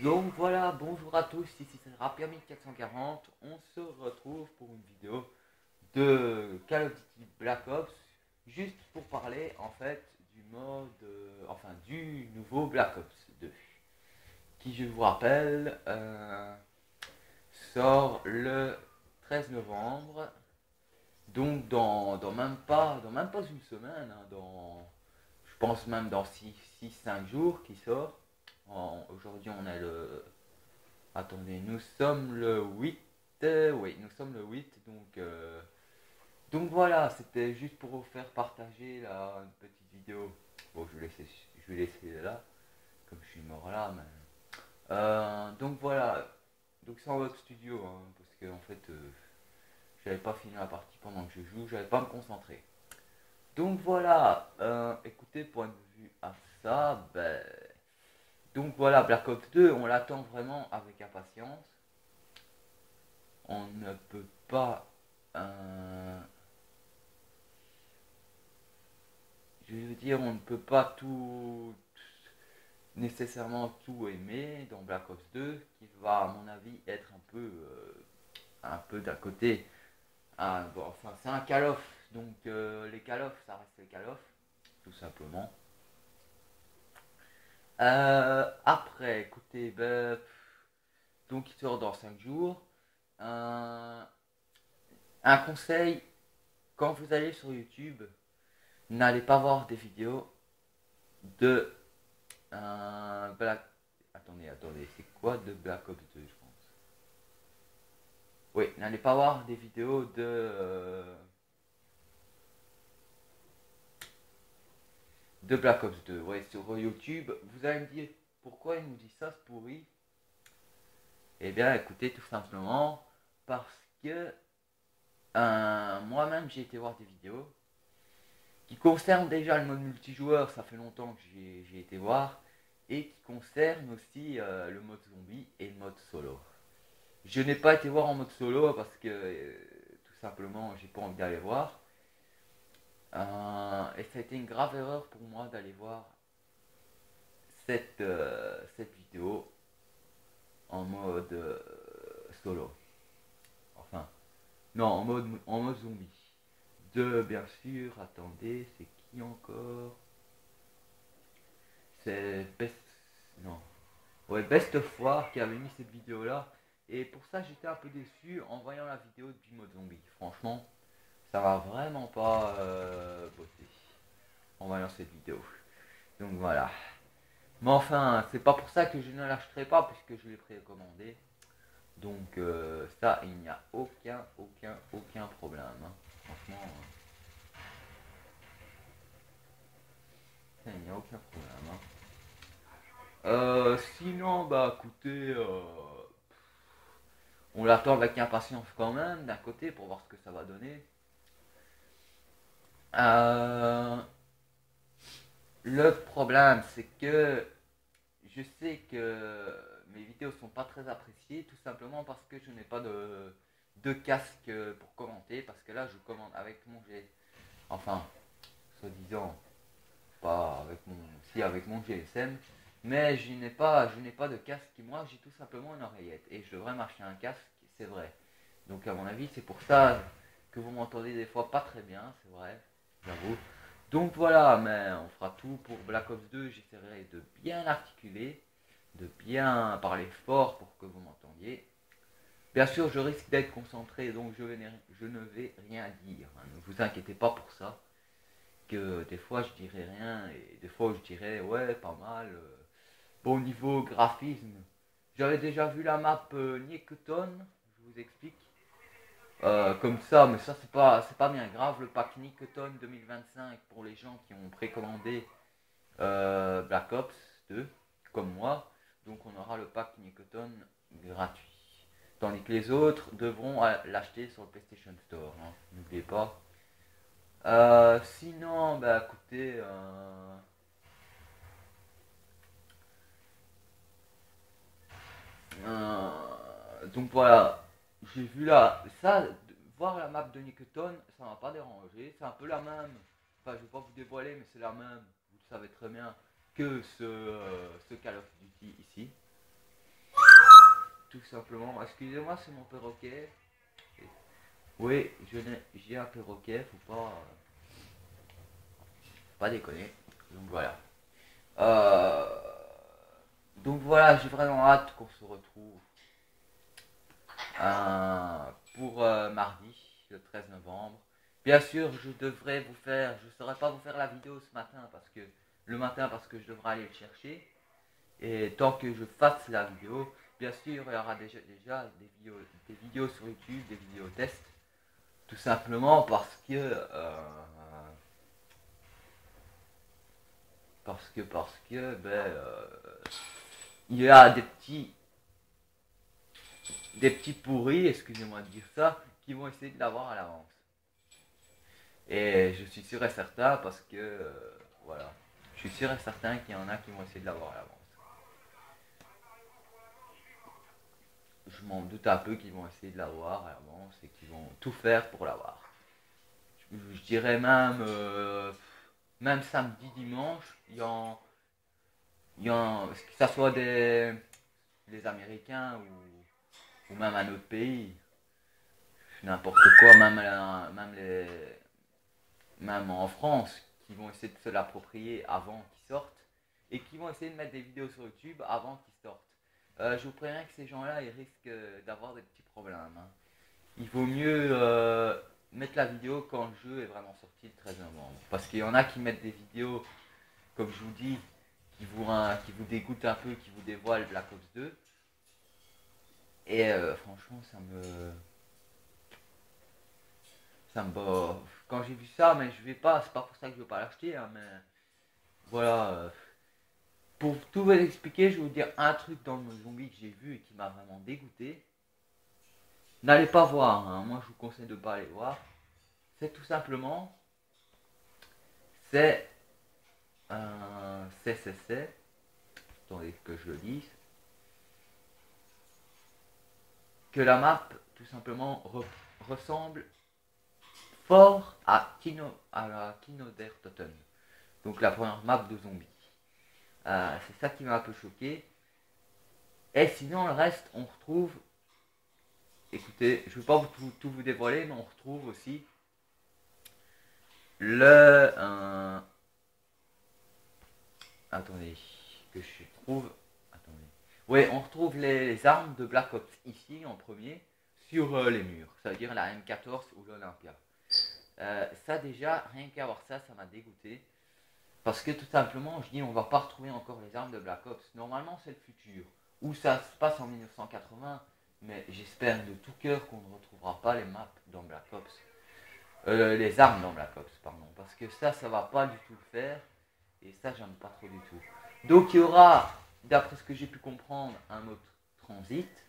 Donc voilà, bonjour à tous, ici c'est Rapier 1440. On se retrouve pour une vidéo de Call of Duty Black Ops, juste pour parler en fait du mode, du nouveau Black Ops 2, qui je vous rappelle sort le 13 novembre, donc dans même pas une semaine, je pense même dans 6-5 jours qui sort. Aujourd'hui on est le Attendez, nous sommes le 8. Oui, nous sommes le 8. Donc voilà, c'était juste pour vous faire partager là, une petite vidéo. Bon, je vais laisser là, comme je suis mort là. Donc voilà, donc c'est en mode studio, hein, parce que en fait, j'avais pas fini la partie pendant que je joue, j'avais pas à me concentrer. Donc voilà, écoutez, point de vue à ça, donc voilà, Black Ops 2, on l'attend vraiment avec impatience. On ne peut pas, je veux dire, on ne peut pas tout nécessairement tout aimer dans Black Ops 2, qui va à mon avis être un peu d'à côté. Bon, enfin, c'est un Call of, donc les Call of, ça reste les Call of, tout simplement. Après, écoutez, donc il sort dans 5 jours. Un, un conseil, quand vous allez sur YouTube, n'allez pas voir des vidéos de Black. Attendez, c'est quoi de Black Ops 2, je pense. Oui, n'allez pas voir des vidéos de Black Ops 2. Ouais, sur YouTube, vous allez me dire pourquoi il nous dit ça, ce pourri. Eh bien, écoutez, tout simplement parce que moi-même j'ai été voir des vidéos qui concernent déjà le mode multijoueur, ça fait longtemps que j'ai été voir, et qui concernent aussi le mode zombie et le mode solo. Je n'ai pas été voir en mode solo parce que tout simplement j'ai pas envie d'aller voir. Et ça a été une grave erreur pour moi d'aller voir cette vidéo en mode solo. Enfin, non, en mode zombie. Bien sûr, attendez, c'est qui encore? C'est Best. Non. Ouais, Best of War qui avait mis cette vidéo là. Et pour ça, j'étais un peu déçu en voyant la vidéo du mode zombie. Franchement, ça va vraiment pas botter en voyant cette vidéo. Donc voilà. Mais enfin, c'est pas pour ça que je ne l'achèterai pas puisque je l'ai précommandé. Donc ça, il n'y a aucun problème, hein. Franchement, ça, il n'y a aucun problème, hein. Sinon, bah écoutez, on l'attend avec impatience quand même d'un côté pour voir ce que ça va donner. Euh, le problème, c'est que je sais que mes vidéos sont pas très appréciées, tout simplement parce que je n'ai pas de casque pour commenter, parce que là je commande avec mon G, enfin, soi-disant, pas avec mon, si avec mon GSM, mais je n'ai pas de casque. Moi, j'ai tout simplement une oreillette et je devrais m'acheter un casque, c'est vrai. Donc à mon avis, c'est pour ça que vous m'entendez des fois pas très bien, c'est vrai, j'avoue. Donc voilà, mais on fera tout pour Black Ops 2. J'essaierai de bien articuler, de bien parler fort pour que vous m'entendiez. Bien sûr, je risque d'être concentré, donc je ne vais rien dire, hein. Ne vous inquiétez pas pour ça. Que des fois je dirais rien et des fois je dirais ouais, pas mal. Bon, niveau graphisme, j'avais déjà vu la map Niketon, je vous explique. Comme ça, mais ça c'est pas bien grave. Le pack Niketon 2025 pour les gens qui ont précommandé Black Ops 2, comme moi. Donc on aura le pack Niketon gratuit. Tandis que les autres devront l'acheter sur le PlayStation Store, hein. N'oubliez pas. Sinon, bah écoutez, donc voilà, j'ai vu là, ça, voir la map de Niketon, ça m'a pas dérangé, c'est un peu la même, enfin je vais pas vous dévoiler, mais c'est la même, vous le savez très bien, que ce Call of Duty ici. tout simplement. Excusez-moi, c'est mon perroquet. Oui, j'ai un perroquet, faut pas déconner. Donc voilà. Euh, donc voilà, j'ai vraiment hâte qu'on se retrouve euh, pour mardi, le 13 novembre. Bien sûr, je ne saurais pas vous faire la vidéo ce matin parce que je devrais aller le chercher. Et tant que je fasse la vidéo, bien sûr, il y aura déjà des vidéos sur YouTube, des vidéos tests. Tout simplement parce que il y a des petits pourris, excusez-moi de dire ça, qui vont essayer de l'avoir à l'avance. Et je suis sûr et certain parce que voilà, je suis sûr et certain qu'il y en a qui vont essayer de l'avoir à l'avance. Je m'en doute un peu qu'ils vont essayer de l'avoir à l'avance et qu'ils vont tout faire pour l'avoir. Je dirais même samedi, dimanche, que ce soit les Américains ou même un autre pays, n'importe quoi, même en France, qui vont essayer de se l'approprier avant qu'ils sortent et qui vont essayer de mettre des vidéos sur YouTube avant qu'ils sortent. Je vous préviens que ces gens-là, ils risquent d'avoir des petits problèmes. Hein. Il vaut mieux mettre la vidéo quand le jeu est vraiment sorti le 13 novembre. Parce qu'il y en a qui mettent des vidéos, comme je vous dis, qui vous dégoûtent un peu, qui vous dévoilent Black Ops 2. Et franchement, ça me bat. Quand j'ai vu ça, mais je vais pas, c'est pas pour ça que je veux pas l'acheter, hein, mais voilà. Pour tout vous expliquer, je vais vous dire un truc dans le zombie que j'ai vu et qui m'a vraiment dégoûté. N'allez pas voir, hein. Moi je vous conseille de pas aller voir. C'est tout simplement, c'est attendez que je le dise, que la map tout simplement ressemble fort à la Kino der Toten, donc la première map de zombies. C'est ça qui m'a un peu choqué. Et sinon le reste, on retrouve, écoutez, je ne vais pas tout vous dévoiler, mais on retrouve aussi attendez, que je trouve, attendez. Oui, on retrouve les armes de Black Ops ici en premier sur les murs, ça veut dire la M14 ou l'Olympia. Ça déjà, rien qu'à voir ça, ça m'a dégoûté. Parce que tout simplement, je dis, on va pas retrouver encore les armes de Black Ops. Normalement, c'est le futur. Où ça se passe en 1980, mais j'espère de tout cœur qu'on ne retrouvera pas les maps dans Black Ops. Les armes dans Black Ops, pardon. Parce que ça va pas du tout le faire. Et ça, j'aime pas trop du tout. Donc, il y aura, d'après ce que j'ai pu comprendre, un mode transit.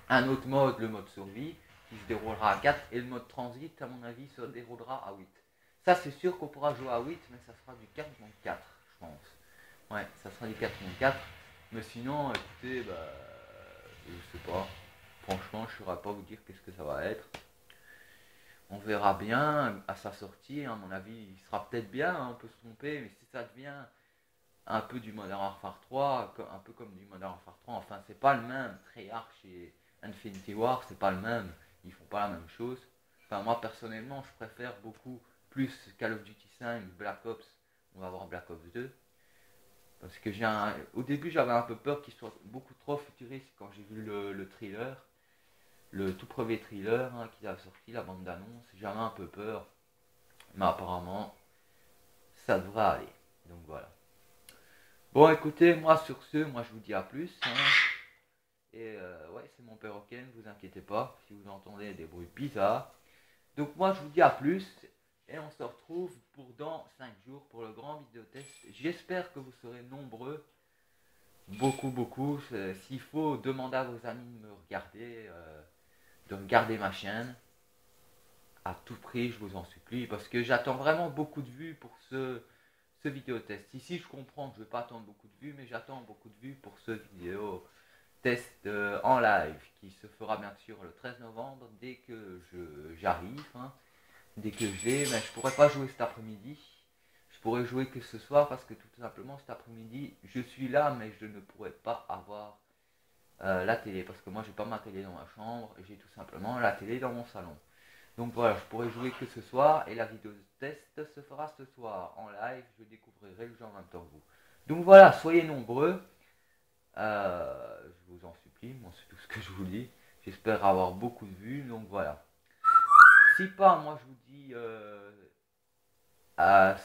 Un autre mode, le mode survie, qui se déroulera à 4. Et le mode transit, à mon avis, se déroulera à 8. Ça, c'est sûr qu'on pourra jouer à 8, mais ça sera du 4 contre 4, je pense. Ouais, ça sera du 4 contre 4. Mais sinon, écoutez, je sais pas. Franchement, je ne saurais pas vous dire qu'est-ce que ça va être. On verra bien à sa sortie, à mon avis, il sera peut-être bien, hein, on peut se tromper, mais si ça devient un peu du Modern Warfare 3, un peu comme du Modern Warfare 3, enfin, c'est pas le même. Treyarch et Infinity War, c'est pas le même. Ils font pas la même chose. Enfin, moi, personnellement, je préfère beaucoup plus Call of Duty 5, Black Ops, on va voir Black Ops 2. Parce que au début j'avais un peu peur qu'il soit beaucoup trop futuriste quand j'ai vu le thriller, le tout premier thriller hein, qui a sorti, la bande d'annonce, j'avais un peu peur. Mais apparemment, ça devrait aller. Donc voilà. Bon écoutez, moi sur ce, moi je vous dis à plus. Hein. Et ouais, c'est mon perroquet, ne vous inquiétez pas si vous entendez des bruits bizarres. Donc moi je vous dis à plus. Et on se retrouve pour dans 5 jours pour le grand vidéo test. J'espère que vous serez nombreux. Beaucoup. S'il faut, demandez à vos amis de regarder ma chaîne. À tout prix, je vous en supplie. Parce que j'attends vraiment beaucoup de vues pour ce vidéo test. Ici, je comprends que je ne vais pas attendre beaucoup de vues. Mais j'attends beaucoup de vues pour ce vidéo test en live. Qui se fera bien sûr le 13 novembre. Dès que j'arrive. Hein. Dès que je l'ai, mais je pourrais pas jouer cet après-midi. Je pourrais jouer que ce soir parce que tout simplement cet après-midi, je suis là, mais je ne pourrais pas avoir la télé, parce que moi j'ai pas ma télé dans ma chambre, j'ai tout simplement la télé dans mon salon. Donc voilà, je pourrais jouer que ce soir et la vidéo de test se fera ce soir en live, je découvrirai le jeu en même temps que vous. Donc voilà, soyez nombreux, je vous en supplie, moi c'est tout ce que je vous dis. J'espère avoir beaucoup de vues, donc voilà. Si pas, moi je vous dis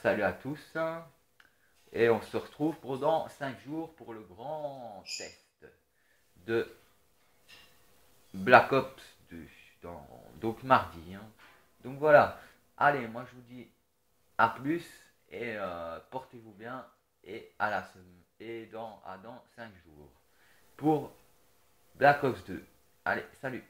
salut à tous, hein, et on se retrouve pendant 5 jours pour le grand test de Black Ops 2, donc mardi. Hein. Donc voilà, allez, moi je vous dis à plus et portez-vous bien et à la semaine et dans 5 jours pour Black Ops 2. Allez, salut.